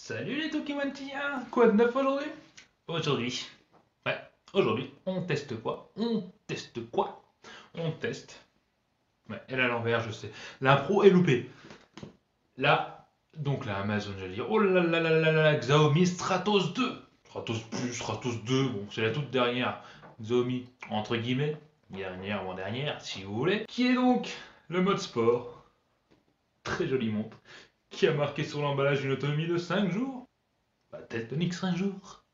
Salut les Tokimantiens. Quoi de neuf aujourd'hui? Aujourd'hui, on teste quoi? On teste. Ouais, elle à l'envers, je sais. L'impro est loupée. Là, donc la Amazon, j'allais dire. Oh là là là là là là, Xiaomi Stratos 2. Stratos Plus, Stratos 2, bon, c'est la toute dernière Xiaomi, entre guillemets. Dernière, avant-dernière, si vous voulez. Qui est donc le mode sport. Très jolie montre. Qui a marqué sur l'emballage une autonomie de 5 jours. Bah, test tonique 5 jours.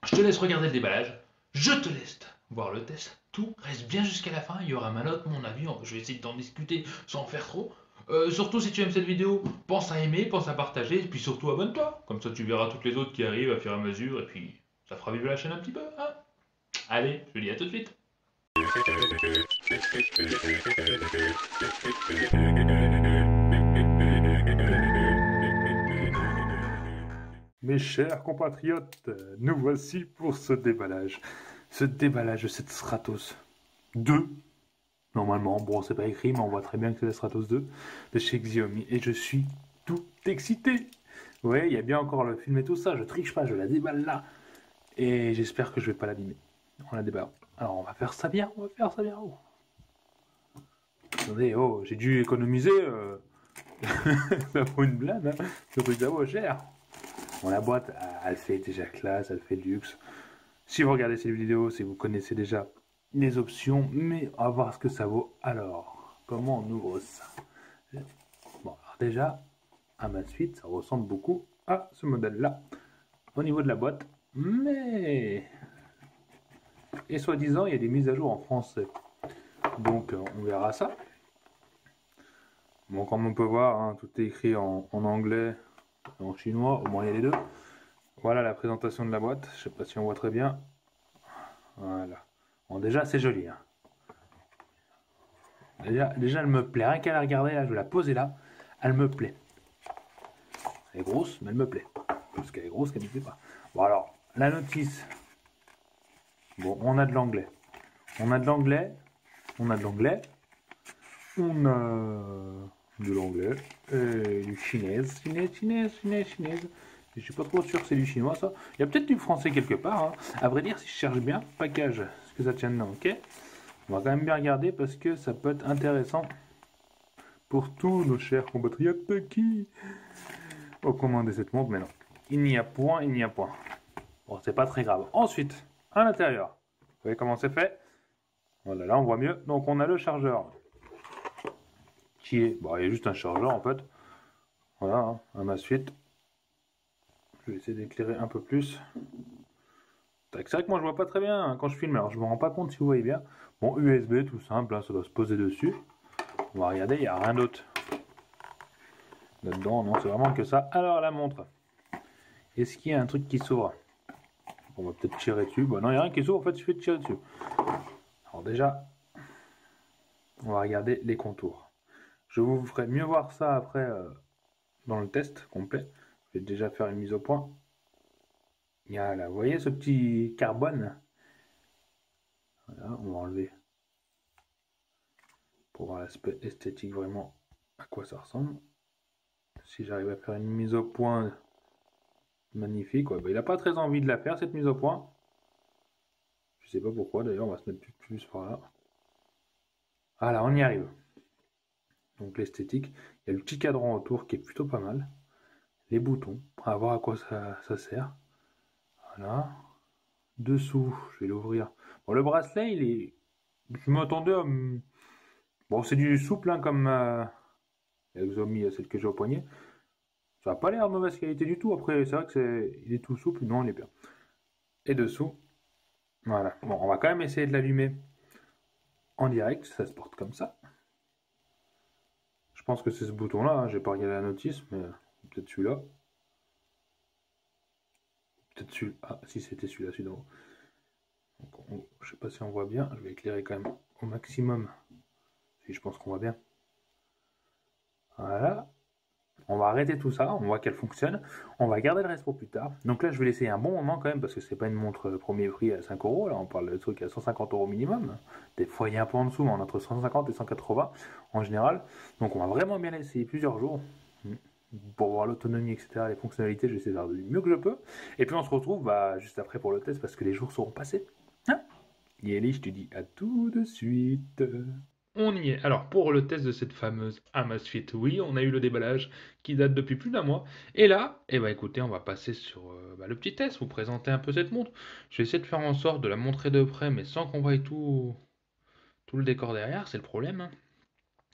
Je te laisse regarder le déballage. Je te laisse voir le test. Tout reste bien jusqu'à la fin. Il y aura ma note, mon avis. Je vais essayer d'en discuter sans en faire trop. Surtout si tu aimes cette vidéo, pense à aimer, pense à partager. Et puis surtout abonne-toi. Comme ça tu verras toutes les autres qui arrivent à fur et à mesure. Et puis ça fera vivre la chaîne un petit peu. Hein. Allez, je te dis à tout de suite. Mes chers compatriotes, nous voici pour ce déballage. Ce déballage de cette Stratos 2. Normalement, bon, c'est pas écrit, mais on voit très bien que c'est la Stratos 2 de chez Xiaomi. Et je suis tout excité. Ouais, il y a bien encore le film et tout ça. Je triche pas, je la déballe là. Et j'espère que je vais pas l'abîmer. On la déballe. Alors, on va faire ça bien, on va faire ça bien. Oh. Attendez, oh, j'ai dû économiser. Ça vaut une blinde, hein. Ce truc, ça vaut cher. Bon, la boîte, elle fait déjà classe, elle fait luxe. Si vous regardez cette vidéo, c'est que vous connaissez déjà les options, mais on va voir ce que ça vaut. Alors, comment on ouvre ça? Bon, alors déjà, à ma suite, ça ressemble beaucoup à ce modèle-là, au niveau de la boîte, mais... Et soi-disant, il y a des mises à jour en français. Donc, on verra ça. Bon, comme on peut voir, hein, tout est écrit en anglais et en chinois, au moins il y a les deux. Voilà la présentation de la boîte, je sais pas si on voit très bien. Voilà. Bon, déjà, c'est joli. Hein. Déjà, elle me plaît. Rien qu'à la regarder, là, je vais la poser là. Elle me plaît. Elle est grosse, mais elle me plaît. Parce qu'elle est grosse, qu'elle ne me plaît pas. Bon, alors, la notice. Bon, on a de l'anglais. On a de l'anglais. On a de l'anglais. On a de l'anglais. Et du chinois. Chinois. Je suis pas trop sûr que c'est du chinois, ça. Il y a peut-être du français quelque part. Hein. À vrai dire, si je cherche bien, package, ce que ça tient dedans, ok? On va quand même bien regarder parce que ça peut être intéressant pour tous nos chers compatriotes qui ont commandé cette montre. Mais non, il n'y a point, il n'y a point. Bon, c'est pas très grave. Ensuite, à l'intérieur, vous voyez comment c'est fait? Voilà, là on voit mieux. Donc on a le chargeur qui est, bon, il y a juste un chargeur en fait. Voilà, hein, à ma suite. Je vais essayer d'éclairer un peu plus. C'est vrai que moi je vois pas très bien hein, quand je filme, alors je me rends pas compte si vous voyez bien. Bon, USB tout simple, hein, ça doit se poser dessus. On va regarder, il n'y a rien d'autre là-dedans, non, c'est vraiment que ça. Alors la montre, est-ce qu'il y a un truc qui s'ouvre? On va peut-être tirer dessus. Bon, non, il n'y a rien qui s'ouvre, en fait, il suffit de tirer dessus. Alors déjà, on va regarder les contours. Je vous ferai mieux voir ça après dans le test complet. Je vais déjà faire une mise au point. Il y a là, vous voyez ce petit carbone? Voilà, on va enlever pour voir l'aspect esthétique vraiment à quoi ça ressemble. Si j'arrive à faire une mise au point magnifique, ouais, bah, il n'a pas très envie de la faire cette mise au point. Je sais pas pourquoi d'ailleurs, on va se mettre plus par là. Voilà, on y arrive. Donc l'esthétique, il y a le petit cadran autour qui est plutôt pas mal. Les boutons, à voir à quoi ça sert. Voilà. Dessous, je vais l'ouvrir. Bon, le bracelet, il est... Je m'attendais à... Bon, c'est du souple, hein, comme... Xiaomi, celle que j'ai au poignet. Ça n'a pas l'air de mauvaise qualité du tout. Après, c'est vrai que il est tout souple. Non, il est bien. Et dessous, voilà. Bon, on va quand même essayer de l'allumer en direct. Ça se porte comme ça. Je pense que c'est ce bouton-là. Hein. J'ai pas regardé la notice, mais peut-être celui-là. Peut-être celui-là. Ah, si c'était celui-là, celui d'en haut. Je sais pas si on voit bien. Je vais éclairer quand même au maximum. Si je pense qu'on voit bien. Voilà. On va arrêter tout ça, on voit qu'elle fonctionne. On va garder le reste pour plus tard. Donc là, je vais laisser un bon moment quand même, parce que c'est pas une montre premier prix à 5 €. Là, on parle de trucs à 150 € minimum. Des fois, il y a un peu en dessous, mais entre 150 et 180 en général. Donc on va vraiment bien laisser plusieurs jours. pour voir l'autonomie, etc., les fonctionnalités, j'essaie de faire du mieux que je peux. Et puis on se retrouve juste après pour le test parce que les jours seront passés. Hein? Yeli, je te dis à tout de suite. On y est. Alors, pour le test de cette fameuse Amazfit, oui, on a eu le déballage qui date depuis plus d'un mois. Et là, eh ben, écoutez, on va passer sur le petit test, vous présenter un peu cette montre. Je vais essayer de faire en sorte de la montrer de près, mais sans qu'on voie tout le décor derrière, c'est le problème, hein.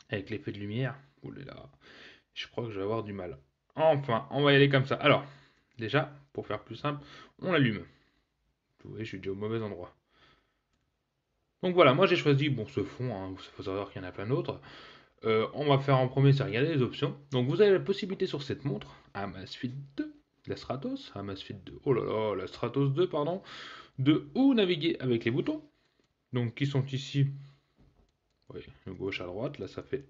Avec l'effet de lumière. Oulala, je crois que je vais avoir du mal. Enfin, on va y aller comme ça. Alors, déjà, pour faire plus simple, on l'allume. Vous voyez, je suis déjà au mauvais endroit. Donc voilà, moi j'ai choisi, bon, ce fond, hein, il faut savoir qu'il y en a plein d'autres. On va faire en premier, c'est regarder les options. Donc vous avez la possibilité sur cette montre, Amazfit 2, la Stratos, Amazfit 2, oh là là, la Stratos 2, pardon, de où naviguer avec les boutons. Donc qui sont ici, oui, de gauche à droite, là ça fait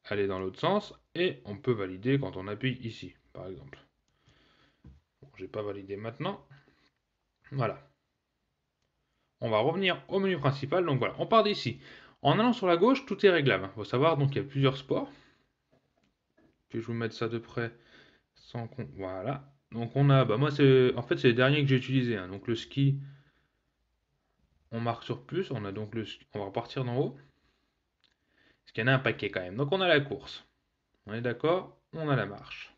aller dans l'autre sens, et on peut valider quand on appuie ici, par exemple. Bon, j'ai pas validé maintenant. Voilà. On va revenir au menu principal, donc voilà, on part d'ici. En allant sur la gauche, tout est réglable. Il faut savoir, donc il y a plusieurs sports. Je vais vous mettre ça de près. Sans con... Voilà. Donc on a, bah moi c'est, en fait c'est les derniers que j'ai utilisés, hein. Donc le ski, on marque sur plus. On a donc on va repartir d'en haut. Parce qu'il y en a un paquet quand même. Donc on a la course. On est d'accord? On a la marche.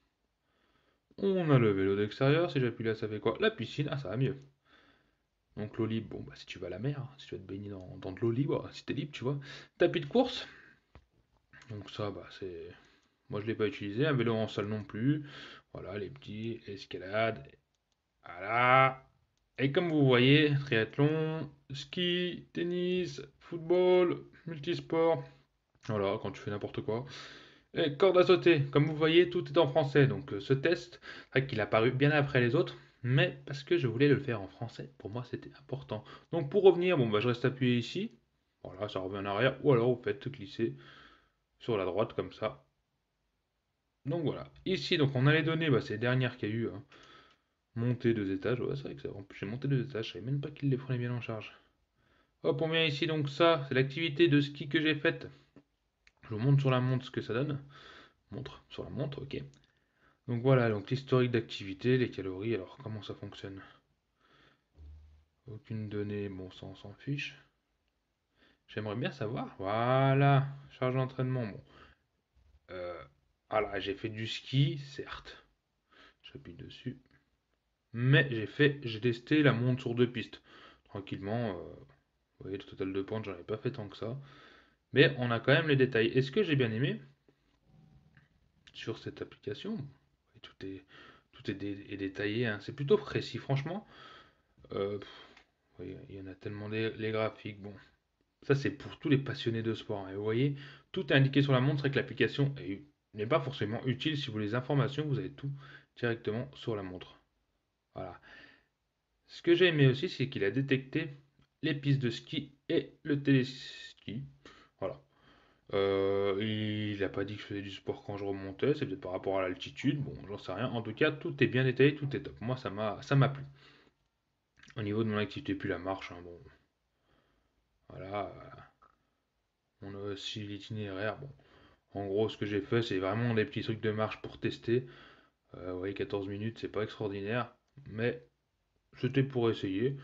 On a le vélo d'extérieur. Si j'appuie là, ça fait quoi? La piscine. Ah, ça va mieux. Donc l'eau libre, bon bah si tu vas à la mer, hein, si tu vas te baigner dans de l'eau libre, si t'es libre, tu vois. Tapis de course. Donc ça, bah c'est. Moi je l'ai pas utilisé. Un vélo en salle non plus. Voilà, les petits, escalade. Voilà. Et comme vous voyez, triathlon, ski, tennis, football, multisport, voilà, quand tu fais n'importe quoi. Et corde à sauter, comme vous voyez, tout est en français. Donc ce test, c'est vrai qu'il a paru bien après les autres, mais parce que je voulais le faire en français, pour moi c'était important. Donc pour revenir, bon bah je reste appuyé ici, voilà, ça revient en arrière, ou alors vous faites glisser sur la droite comme ça. Donc voilà, ici donc on a les données, bah, c'est les dernières qu'il y a eu, hein. Monter 2 étages, ouais, c'est vrai que ça. En plus, j'ai monté 2 étages, je savais même pas qu'ils les prenaient bien en charge. Hop, on vient ici, donc ça, c'est l'activité de ski que j'ai faite. Je vous montre sur la montre ce que ça donne. Montre, sur la montre, ok. Donc voilà, donc l'historique d'activité, les calories, alors comment ça fonctionne? Aucune donnée, bon, ça on s'en fiche. J'aimerais bien savoir, voilà, charge d'entraînement, bon. Euh, voilà, j'ai fait du ski, certes, j'appuie dessus. Mais j'ai testé la montre sur 2 pistes. Tranquillement, vous voyez, le total de pente, j'en ai pas fait tant que ça. Mais on a quand même les détails. Et ce que j'ai bien aimé sur cette application, tout est détaillé, hein. C'est plutôt précis, franchement. Oui, il y en a tellement les graphiques. Bon, ça c'est pour tous les passionnés de sport, hein. Et vous voyez, tout est indiqué sur la montre et que l'application n'est pas forcément utile si vous voulez les informations, vous avez tout directement sur la montre. Voilà. Ce que j'ai aimé aussi, c'est qu'il a détecté les pistes de ski et le téléski. Voilà. Il n'a pas dit que je faisais du sport quand je remontais, c'est peut-être par rapport à l'altitude, bon, j'en sais rien. En tout cas, tout est bien détaillé, tout est top. Moi, ça m'a plu. Au niveau de mon activité, puis la marche, hein, bon, voilà. On a aussi l'itinéraire. Bon, en gros, ce que j'ai fait, c'est vraiment des petits trucs de marche pour tester. Vous voyez, 14 minutes, c'est pas extraordinaire, mais c'était pour essayer.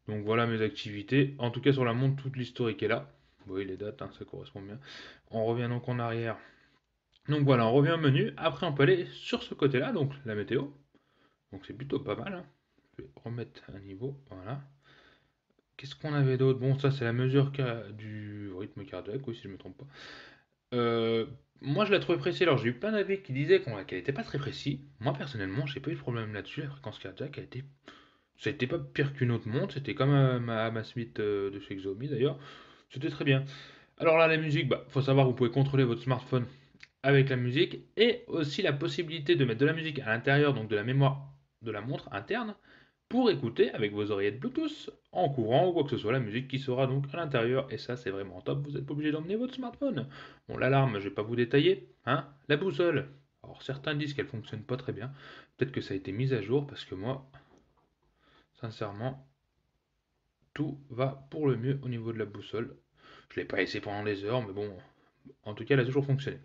Donc voilà mes activités. En tout cas, sur la montre, toute l'historique est là. Vous voyez les dates, hein, ça correspond bien. On revient donc en arrière. Donc voilà, on revient au menu. Après, on peut aller sur ce côté-là, donc la météo. Donc c'est plutôt pas mal, hein. Je vais remettre un niveau. Voilà. Qu'est-ce qu'on avait d'autre? Bon, ça, c'est la mesure du rythme cardiaque, oui, si je ne me trompe pas. Euh, Moi, je la trouvais précise. Alors, j'ai eu plein d'avis qui disaient qu'elle n'était pas très précise. Moi, personnellement, j'ai pas eu de problème là-dessus. La fréquence cardiaque a été. C'était pas pire qu'une autre montre. C'était comme ma Smith de chez Xiaomi d'ailleurs. C'était très bien. Alors là, la musique, bah, faut savoir, vous pouvez contrôler votre smartphone avec la musique et aussi la possibilité de mettre de la musique à l'intérieur, donc de la mémoire de la montre interne, pour écouter avec vos oreillettes Bluetooth en courant ou quoi que ce soit la musique qui sera donc à l'intérieur. Et ça, c'est vraiment top. Vous n'êtes pas obligé d'emmener votre smartphone. Bon, l'alarme, je vais pas vous détailler, hein. La boussole. Alors certains disent qu'elle fonctionne pas très bien. Peut-être que ça a été mis à jour parce que moi, sincèrement, tout va pour le mieux au niveau de la boussole. Je l'ai pas essayé pendant des heures, mais bon, en tout cas, elle a toujours fonctionné.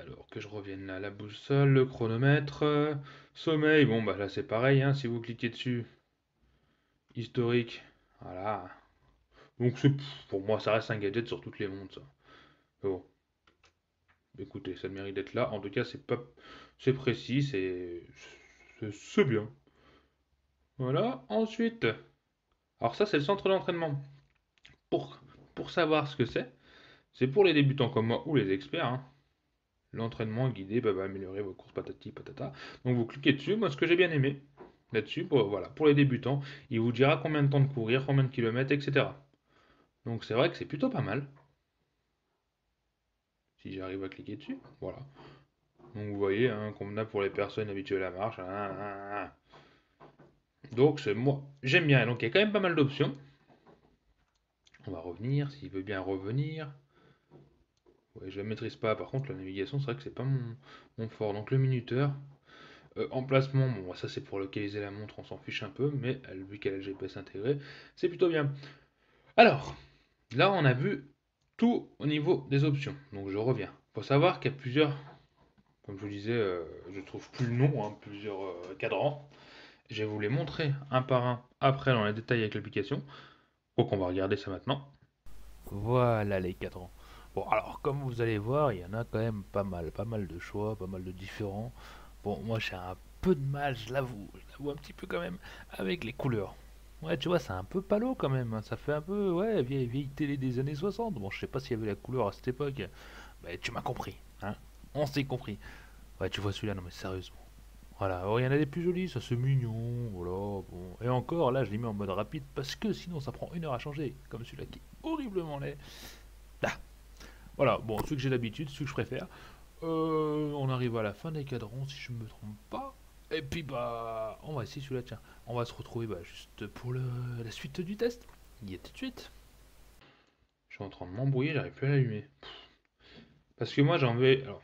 Alors que je revienne là, la boussole, le chronomètre, sommeil, bon bah là c'est pareil, hein, si vous cliquez dessus, historique, voilà. Donc pour moi ça reste un gadget sur toutes les montres ça. Mais bon, écoutez, ça mérite d'être là. En tout cas c'est pas, c'est précis, c'est bien. Voilà, ensuite, alors ça c'est le centre d'entraînement. Pour, pour savoir ce que c'est pour les débutants comme moi ou les experts, hein. L'entraînement guidé va améliorer vos courses patati patata. Donc vous cliquez dessus. Moi, ce que j'ai bien aimé là-dessus, voilà, pour les débutants, il vous dira combien de temps de courir, combien de kilomètres, etc. Donc c'est vrai que c'est plutôt pas mal. Si j'arrive à cliquer dessus, voilà. Donc vous voyez, hein, qu'on a pour les personnes habituées à la marche. Donc c'est moi, j'aime bien. Donc il y a quand même pas mal d'options. On va revenir, s'il veut bien revenir. Ouais, je ne maîtrise pas. Par contre, la navigation, c'est vrai que c'est pas mon fort. Donc le minuteur. Emplacement, bon, ça c'est pour localiser la montre, on s'en fiche un peu, mais vu qu'elle a le GPS intégré, c'est plutôt bien. Alors, là on a vu tout au niveau des options, donc je reviens. Il faut savoir qu'il y a plusieurs, comme je vous disais, je trouve plus le nom, hein, plusieurs cadrans. Je vais vous les montrer un par un après dans les détails avec l'application. Donc on va regarder ça maintenant. Voilà les cadrans. Bon, alors comme vous allez voir, il y en a quand même pas mal de choix, pas mal de différents. Bon, moi j'ai un peu de mal, je l'avoue un petit peu quand même, avec les couleurs. Ouais, tu vois, c'est un peu palo quand même, hein. Ça fait un peu, ouais, vieille télé des années 60. Bon, je sais pas s'il y avait la couleur à cette époque, mais tu m'as compris, hein. On s'est compris. Ouais, tu vois celui-là, non mais sérieusement. Voilà, alors il y en a des plus jolis, ça c'est mignon, voilà, bon. Et encore, là, je l'ai mis en mode rapide parce que sinon ça prend 1 heure à changer, comme celui-là qui est horriblement laid. Ah, voilà, bon, celui que j'ai d'habitude, celui que je préfère. On arrive à la fin des cadrans, si je ne me trompe pas. Et puis, bah, on va essayer celui-là, tiens. On va se retrouver bah, juste pour la suite du test. Y est tout de suite. Je suis en train de m'embrouiller, j'arrive plus à l'allumer. Parce que moi j'en vais. Alors,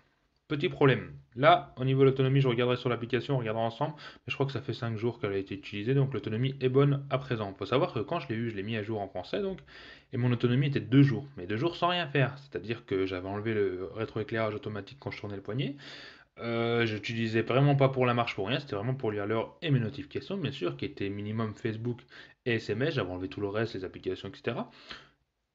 petit problème. Là, au niveau de l'autonomie, je regarderai sur l'application, on regardera ensemble. Mais je crois que ça fait 5 jours qu'elle a été utilisée, donc l'autonomie est bonne à présent. Il faut savoir que quand je l'ai eu, je l'ai mis à jour en français, donc. Et mon autonomie était de 2 jours. Mais 2 jours sans rien faire. C'est-à-dire que j'avais enlevé le rétroéclairage automatique quand je tournais le poignet. Je l'utilisais vraiment pas pour la marche pour rien, c'était vraiment pour lire l'heure et mes notifications, bien sûr, qui étaient minimum Facebook et SMS. J'avais enlevé tout le reste, les applications, etc.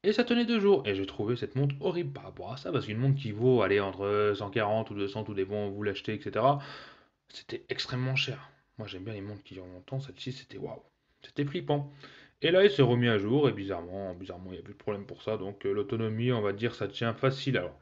Et ça tenait 2 jours. Et j'ai trouvé cette montre horrible par rapport à ça, parce qu'une montre qui vaut aller entre 140 ou 200, tout dépend où vous l'achetez, etc. C'était extrêmement cher. Moi j'aime bien les montres qui durent longtemps, celle-ci c'était waouh. C'était flippant. Et là il s'est remis à jour et bizarrement il n'y a plus de problème pour ça. Donc l'autonomie, on va dire, ça tient facile. Alors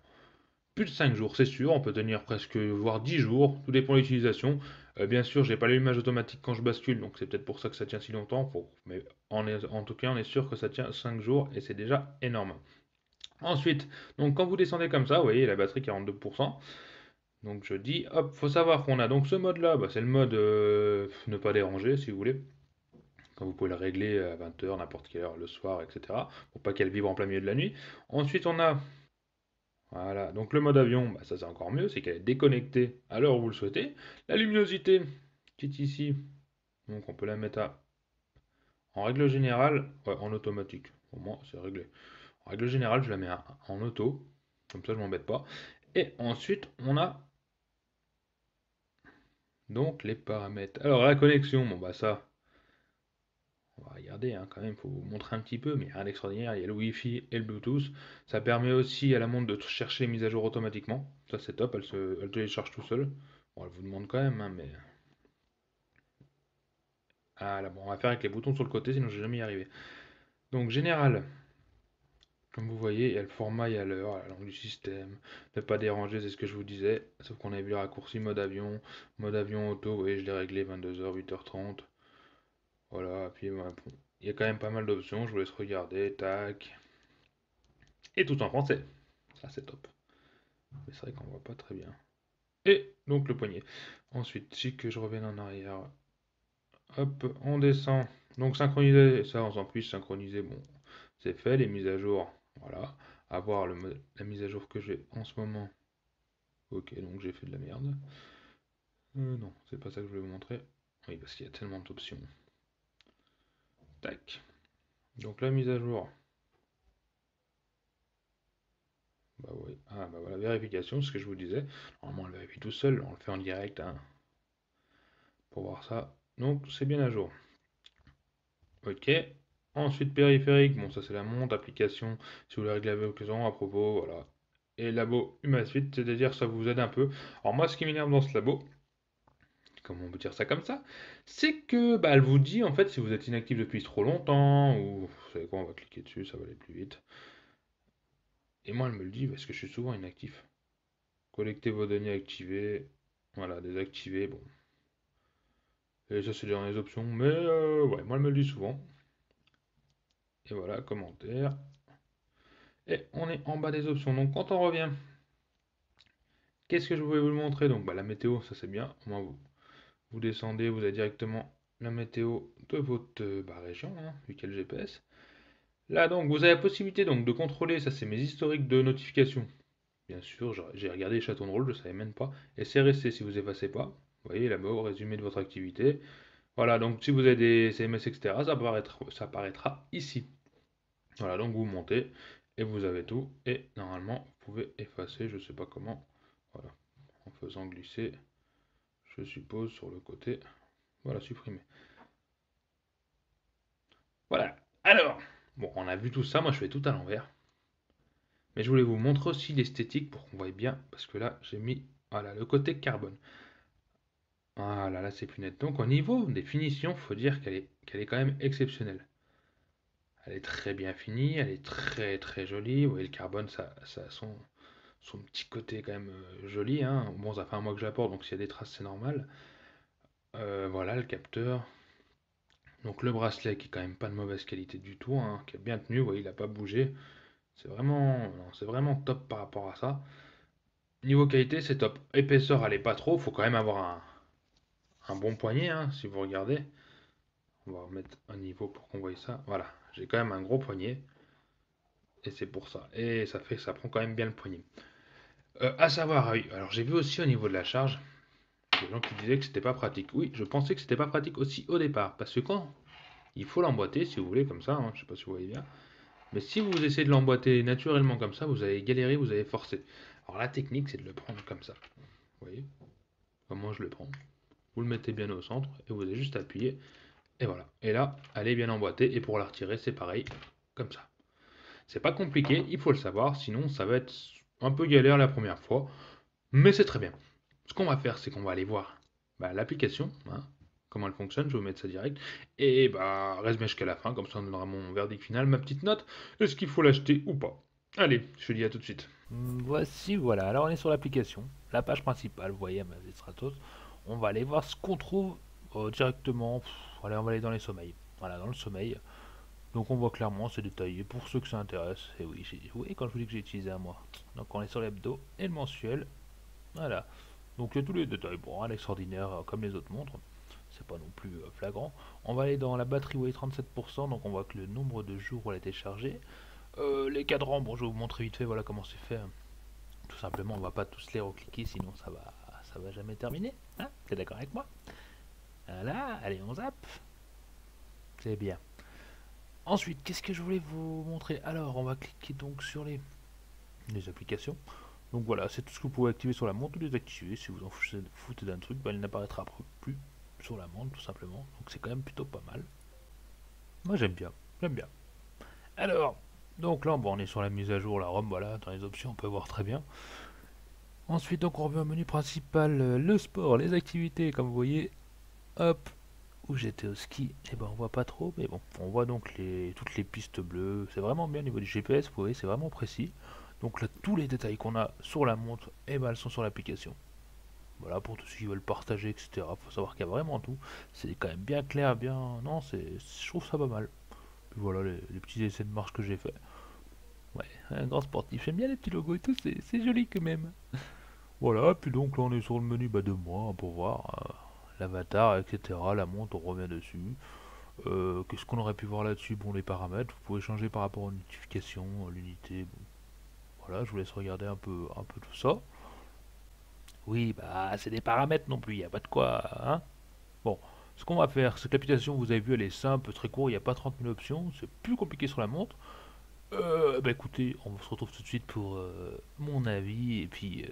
plus de 5 jours, c'est sûr, on peut tenir presque, voire 10 jours, tout dépend de l'utilisation. Bien sûr, j'ai pas l'allumage automatique quand je bascule, donc c'est peut-être pour ça que ça tient si longtemps. Mais en tout cas, on est sûr que ça tient 5 jours et c'est déjà énorme. Ensuite, donc quand vous descendez comme ça, vous voyez la batterie 42%. Donc je dis, hop, faut savoir qu'on a donc ce mode-là, bah, c'est le mode ne pas déranger si vous voulez. Quand vous pouvez le régler à 20 heures, n'importe quelle heure, le soir, etc. Pour pas qu'elle vibre en plein milieu de la nuit. Ensuite, on a voilà, donc le mode avion, bah, ça c'est encore mieux, c'est qu'elle est déconnectée à l'heure où vous le souhaitez. La luminosité qui est ici, donc on peut la mettre en règle générale, ouais, en automatique. Pour moi, c'est réglé. En règle générale, je la mets en auto, comme ça je m'embête pas. Et ensuite, on a donc les paramètres. Alors la connexion, bon bah ça, on va regarder hein, quand même, faut vous montrer un petit peu, mais rien d'extraordinaire. Il y a le Wi-Fi et le Bluetooth. Ça permet aussi à la montre de chercher les mises à jour automatiquement. Ça c'est top, elle télécharge tout seul. Bon, elle vous demande quand même, hein, mais. Ah là, bon, on va faire avec les boutons sur le côté, sinon je vais jamais y arriver. Donc général, comme vous voyez, il y a le format, il y a l'heure, la langue du système, ne pas déranger, c'est ce que je vous disais. Sauf qu'on avait vu le raccourci mode avion auto, vous voyez, je l'ai réglé 22h, 8h30. Voilà, puis voilà, bon, il y a quand même pas mal d'options, je vous laisse regarder, tac. Et tout en français. Ça c'est top. Mais c'est vrai qu'on voit pas très bien. Et donc le poignet. Ensuite, si que je revienne en arrière, hop, on descend. Donc synchroniser, ça on s'en fiche, synchroniser, bon, c'est fait. Les mises à jour, voilà. Avoir la mise à jour que j'ai en ce moment. Ok, donc j'ai fait de la merde. Non, c'est pas ça que je voulais vous montrer. Oui, parce qu'il y a tellement d'options. Tac. Donc la mise à jour. Bah oui. Ah bah voilà, vérification, ce que je vous disais. Normalement, on le vérifie tout seul, on le fait en direct hein, pour voir ça. Donc c'est bien à jour. Ok. Ensuite, périphérique, bon ça c'est la montre, application, si vous voulez régler la occasion à propos, voilà. Et labo Humasuite, c'est-à-dire ça vous aide un peu. Alors moi, ce qui m'énerve dans ce labo, comment on peut dire ça comme ça, c'est que bah, elle vous dit en fait si vous êtes inactif depuis trop longtemps, ou vous savez quoi, on va cliquer dessus, ça va aller plus vite. Et moi, elle me le dit parce que je suis souvent inactif. Collecter vos données activées, voilà, désactiver, bon. Et ça, c'est dans les options, mais ouais, moi, elle me le dit souvent. Et voilà, commentaire. Et on est en bas des options. Donc, quand on revient, qu'est-ce que je voulais vous montrer? Donc, bah, la météo, ça c'est bien. Au moins, vous descendez, vous avez directement la météo de votre bah, région, hein, vu qu'il y a le GPS. Là, donc, vous avez la possibilité donc, de contrôler, ça c'est mes historiques de notifications. Bien sûr, j'ai regardé les chatons de rôle, je ne savais même pas. Et c'est resté si vous effacez pas. Vous voyez là-bas, au résumé de votre activité. Voilà, donc si vous avez des CMS, etc., ça apparaîtra ici. Voilà, donc vous montez et vous avez tout. Et normalement, vous pouvez effacer, je ne sais pas comment. Voilà, en faisant glisser, je suppose, sur le côté. Voilà, supprimer. Voilà, alors, bon, on a vu tout ça, moi je fais tout à l'envers. Mais je voulais vous montrer aussi l'esthétique pour qu'on voie bien, parce que là, j'ai mis, voilà, le côté carbone. Ah là là, c'est plus net. Donc au niveau des finitions, faut dire qu'elle est quand même exceptionnelle. Elle est très bien finie, elle est très très jolie. Vous voyez, le carbone, ça a son petit côté quand même joli, hein. Bon, ça fait un mois que j'apporte, donc s'il y a des traces, c'est normal. Voilà, le capteur. Donc le bracelet qui est quand même pas de mauvaise qualité du tout, hein, qui a bien tenu, vous voyez, il n'a pas bougé. C'est vraiment, non, c'est vraiment top par rapport à ça. Niveau qualité, c'est top. Épaisseur, elle est pas trop, faut quand même avoir un bon poignet, hein, si vous regardez. On va remettre un niveau pour qu'on voie ça. Voilà, j'ai quand même un gros poignet. Et c'est pour ça. Et ça fait que ça prend quand même bien le poignet. À savoir, ah oui, alors j'ai vu aussi au niveau de la charge, des gens qui disaient que c'était pas pratique. Oui, je pensais que c'était pas pratique aussi au départ. Parce que quand il faut l'emboîter, si vous voulez, comme ça, hein, je sais pas si vous voyez bien. Mais si vous essayez de l'emboîter naturellement comme ça, vous allez galérer, vous allez forcer. Alors la technique, c'est de le prendre comme ça. Vous voyez? Comme moi je le prends. Vous le mettez bien au centre et vous avez juste à appuyer. Et voilà. Et là, elle est bien emboîtée. Et pour la retirer, c'est pareil, comme ça. C'est pas compliqué, il faut le savoir, sinon ça va être un peu galère la première fois, mais c'est très bien. Ce qu'on va faire, c'est qu'on va aller voir bah, l'application, hein, comment elle fonctionne, je vais vous mettre ça direct, et bah reste bien jusqu'à la fin, comme ça on donnera mon verdict final, ma petite note, est-ce qu'il faut l'acheter ou pas. Allez, je te dis à tout de suite. Voici, voilà. Alors on est sur l'application, la page principale, vous voyez, Magistratos. On va aller voir ce qu'on trouve directement. Allez, on va aller dans les sommeils. Voilà, dans le sommeil. Donc on voit clairement, c'est détaillé pour ceux que ça intéresse. Et oui, oui, quand je vous dis que j'ai utilisé un mois. Donc on est sur l'hebdo et le mensuel. Voilà. Donc il y a tous les détails. Bon, à l'extraordinaire, comme les autres montres. C'est pas non plus flagrant. On va aller dans la batterie, vous voyez, 37%. Donc on voit que le nombre de jours où elle a été chargée. Les cadrans, bon, je vais vous montrer vite fait, voilà comment c'est fait. Tout simplement, on va pas tous les recliquer, sinon ça va jamais terminer. Hein, t'es d'accord avec moi? Voilà, allez, on zappe. C'est bien. Ensuite, qu'est-ce que je voulais vous montrer? Alors, on va cliquer donc sur les applications. Donc voilà, c'est tout ce que vous pouvez activer sur la montre ou désactiver. Si vous en foutez d'un truc, bah, il n'apparaîtra plus sur la montre, tout simplement. Donc c'est quand même plutôt pas mal. Moi j'aime bien, j'aime bien. Alors, donc là, bon, on est sur la mise à jour, la ROM, voilà, dans les options, on peut voir très bien. Ensuite, donc, on revient au menu principal, le sport, les activités, comme vous voyez. Hop, où j'étais au ski, et ben on voit pas trop, mais bon, on voit donc toutes les pistes bleues. C'est vraiment bien au niveau du GPS, vous voyez, c'est vraiment précis. Donc là, tous les détails qu'on a sur la montre, et ben elles sont sur l'application. Voilà, pour tous ceux qui veulent partager, etc. Faut savoir qu'il y a vraiment tout. C'est quand même bien clair, bien. Non, je trouve ça pas mal. Puis voilà les petits essais de marche que j'ai fait. Ouais, un grand sportif. J'aime bien les petits logos et tout, c'est joli quand même. Voilà, puis donc là on est sur le menu de moi pour voir l'avatar, etc. La montre, on revient dessus. Qu'est-ce qu'on aurait pu voir là-dessus? Bon, les paramètres, vous pouvez changer par rapport aux notifications, l'unité. Bon. Voilà, je vous laisse regarder un peu tout ça. Oui, bah c'est des paramètres non plus, il n'y a pas de quoi, hein. Bon, ce qu'on va faire, c'est que l'application, vous avez vu, elle est simple, très courte, il n'y a pas 30 000 options, c'est plus compliqué sur la montre. Bah écoutez, on se retrouve tout de suite pour mon avis et puis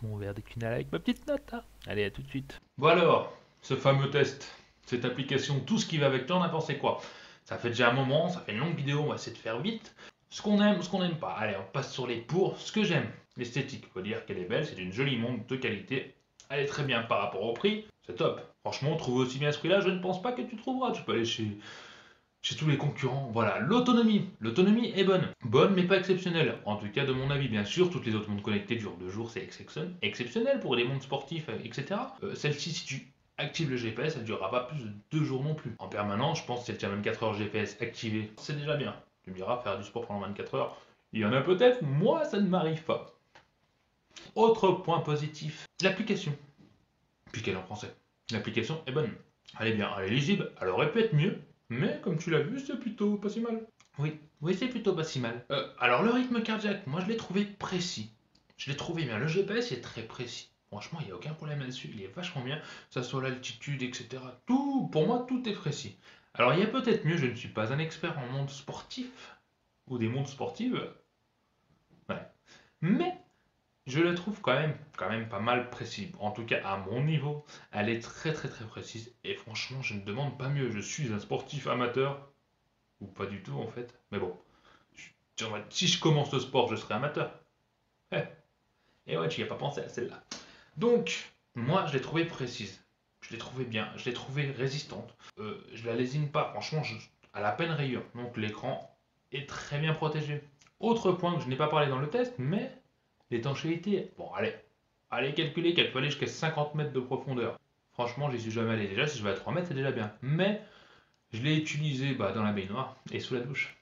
mon verdict final avec ma petite note, hein. Allez, à tout de suite. Bon alors, ce fameux test, cette application, tout ce qui va avec toi, on a pensé quoi? Ça fait déjà un moment, ça fait une longue vidéo, on va essayer de faire vite. Ce qu'on aime, ce qu'on n'aime pas. Allez, on passe sur les pour. Ce que j'aime, l'esthétique, faut dire qu'elle est belle, c'est une jolie montre de qualité. Elle est très bien par rapport au prix, c'est top. Franchement, trouver aussi bien ce prix-là, je ne pense pas que tu trouveras. Tu peux aller chez tous les concurrents. Voilà, l'autonomie. L'autonomie est bonne. Bonne, mais pas exceptionnelle. En tout cas, de mon avis, bien sûr, toutes les autres montres connectées durent 2 jours, c'est exceptionnel pour les montres sportifs, etc. Celle-ci, si tu actives le GPS, elle ne durera pas plus de 2 jours non plus. En permanence, je pense que si elle tient 24 heures GPS activée, c'est déjà bien. Tu me diras, faire du sport pendant 24 heures, il y en a peut-être, moi, ça ne m'arrive pas. Autre point positif, l'application. Puis qu'elle est en français. L'application est bonne. Elle est bien, elle est lisible, elle aurait pu être mieux, mais comme tu l'as vu, c'est plutôt pas si mal. Oui, oui, c'est plutôt pas si mal. Alors le rythme cardiaque, moi je l'ai trouvé précis. Je l'ai trouvé bien. Le GPS est très précis. Franchement, il n'y a aucun problème là-dessus. Il est vachement bien. Que ça soit l'altitude, etc. Tout, pour moi, tout est précis. Alors il y a peut-être mieux, je ne suis pas un expert en monde sportif, ou des montres sportives. Ouais. Mais je la trouve quand même pas mal précise. En tout cas, à mon niveau, elle est très très très précise. Et franchement, je ne demande pas mieux. Je suis un sportif amateur, ou pas du tout en fait. Mais bon, si je commence le sport, je serai amateur. Eh, et ouais, tu n'y as pas pensé à celle-là. Donc, moi, je l'ai trouvée précise. Je l'ai trouvée bien. Je l'ai trouvée résistante. Je la lésine pas. Franchement, à la peine rayure. Donc, l'écran est très bien protégé. Autre point que je n'ai pas parlé dans le test, mais l'étanchéité. Bon, allez calculer qu'elle peut aller jusqu'à 50 mètres de profondeur. Franchement, j'y suis jamais allé. Déjà, si je vais à 3 mètres, c'est déjà bien. Mais je l'ai utilisé dans la baignoire et sous la douche.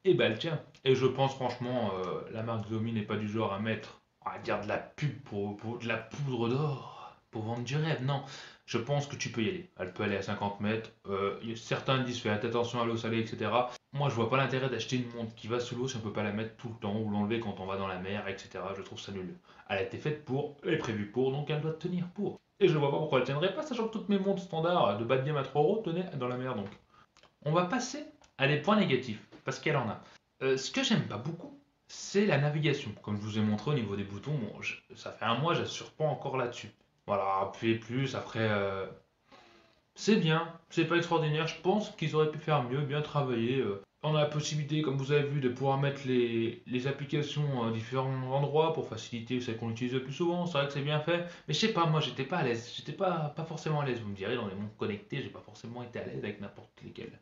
Et bah, elle tient. Et je pense franchement, la marque Xiaomi n'est pas du genre à mettre, on va dire, de la pub pour de la poudre d'or, pour vendre du rêve. Non, je pense que tu peux y aller. Elle peut aller à 50 mètres. Certains disent faites attention à l'eau salée, etc. Moi, je vois pas l'intérêt d'acheter une montre qui va sous l'eau si on peut pas la mettre tout le temps ou l'enlever quand on va dans la mer, etc. Je trouve ça nul. Elle a été faite pour, elle est prévue pour, donc elle doit tenir pour. Et je vois pas pourquoi elle tiendrait pas, sachant que toutes mes montres standards de bas de gamme à 3 euros tenaient dans la mer. Donc, on va passer à des points négatifs, parce qu'elle en a. Ce que j'aime pas beaucoup, c'est la navigation. Comme je vous ai montré au niveau des boutons, bon, ça fait un mois, j'assure pas encore là-dessus. Voilà, appuyer plus, après, c'est bien, c'est pas extraordinaire. Je pense qu'ils auraient pu faire mieux, bien travailler. On a la possibilité, comme vous avez vu, de pouvoir mettre les applications à différents endroits pour faciliter celles qu'on utilise le plus souvent. C'est vrai que c'est bien fait, mais je sais pas, moi j'étais pas à l'aise. J'étais pas forcément à l'aise. Vous me direz, dans les montres connectées, j'ai pas forcément été à l'aise avec n'importe lesquelles.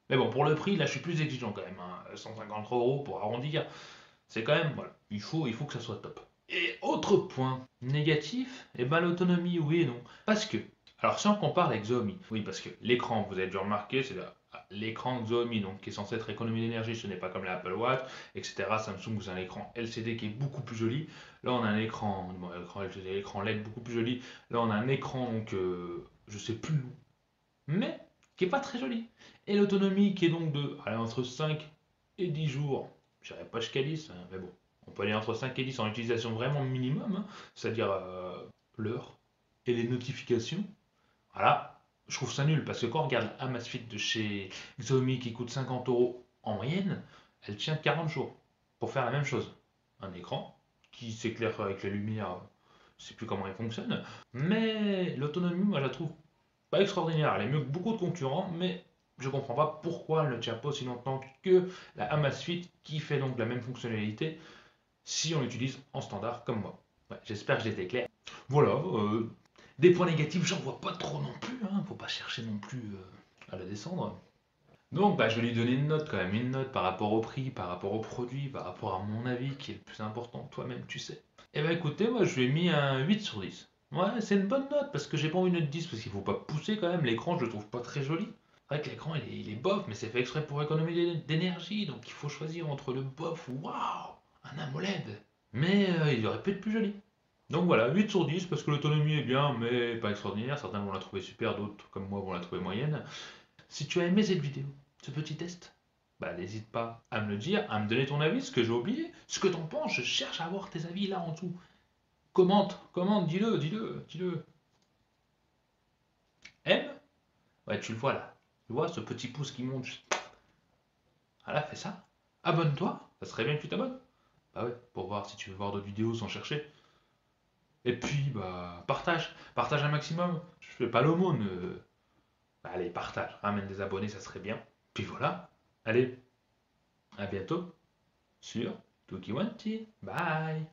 Mais bon, pour le prix, là, je suis plus exigeant quand même, hein. 150 euros pour arrondir, c'est quand même, voilà, il faut que ça soit top. Et autre point négatif, eh ben l'autonomie, oui et non. Parce que, alors si on compare avec Xiaomi, oui, parce que l'écran, vous avez déjà remarqué, c'est l'écran Xiaomi, donc qui est censé être économie d'énergie, ce n'est pas comme l'Apple Watch, etc. Samsung, vous avez un écran LCD qui est beaucoup plus joli. Là, on a un écran LCD, écran LED beaucoup plus joli. Là, on a un écran, donc, je sais plus, mais qui est pas très joli. Et l'autonomie qui est donc entre 5 et 10 jours, je dirais pas jusqu'à 10, hein, mais bon, on peut aller entre 5 et 10 en utilisation vraiment minimum, hein, c'est-à-dire l'heure et les notifications. Voilà, je trouve ça nul parce que quand on regarde la Amazfit de chez Xiaomi qui coûte 50 euros en moyenne, elle tient 40 jours pour faire la même chose. Un écran qui s'éclaire avec la lumière, je sais plus comment il fonctionne, mais l'autonomie, moi je la trouve pas extraordinaire, elle est mieux que beaucoup de concurrents, mais je comprends pas pourquoi elle ne tient pas aussi longtemps que la Amazfit qui fait donc la même fonctionnalité si on l'utilise en standard comme moi. Ouais, j'espère que j'ai été clair. Voilà, des points négatifs, j'en vois pas trop non plus, hein, faut pas chercher non plus à la descendre. Donc je vais lui donner une note quand même, une note par rapport au prix, par rapport au produit, par rapport à mon avis qui est le plus important, toi-même tu sais. Et écoutez, moi je lui ai mis un 8 sur 10. Ouais, c'est une bonne note parce que j'ai pas envie de 10 parce qu'il faut pas pousser quand même, l'écran je le trouve pas très joli. C'est vrai que l'écran il est bof, mais c'est fait exprès pour économiser d'énergie, donc il faut choisir entre le bof ou waouh, un AMOLED. Mais il aurait pu être plus joli. Donc voilà, 8 sur 10 parce que l'autonomie est bien, mais pas extraordinaire. Certains vont la trouver super, d'autres comme moi vont la trouver moyenne. Si tu as aimé cette vidéo, ce petit test, n'hésite pas à me le dire, à me donner ton avis, ce que j'ai oublié, ce que t'en penses, je cherche à avoir tes avis là en dessous. Commente, dis-le. Aime? Ouais, tu le vois là. Tu vois ce petit pouce qui monte. Voilà, fais ça. abonne-toi. Ça serait bien que tu t'abonnes. Bah ouais, pour voir si tu veux voir d'autres vidéos sans chercher. Et puis, bah, partage un maximum. Je fais pas l'aumône. Bah, allez, partage, ramène des abonnés, ça serait bien. Puis voilà. Allez, à bientôt sur Tuki Wanti. Bye.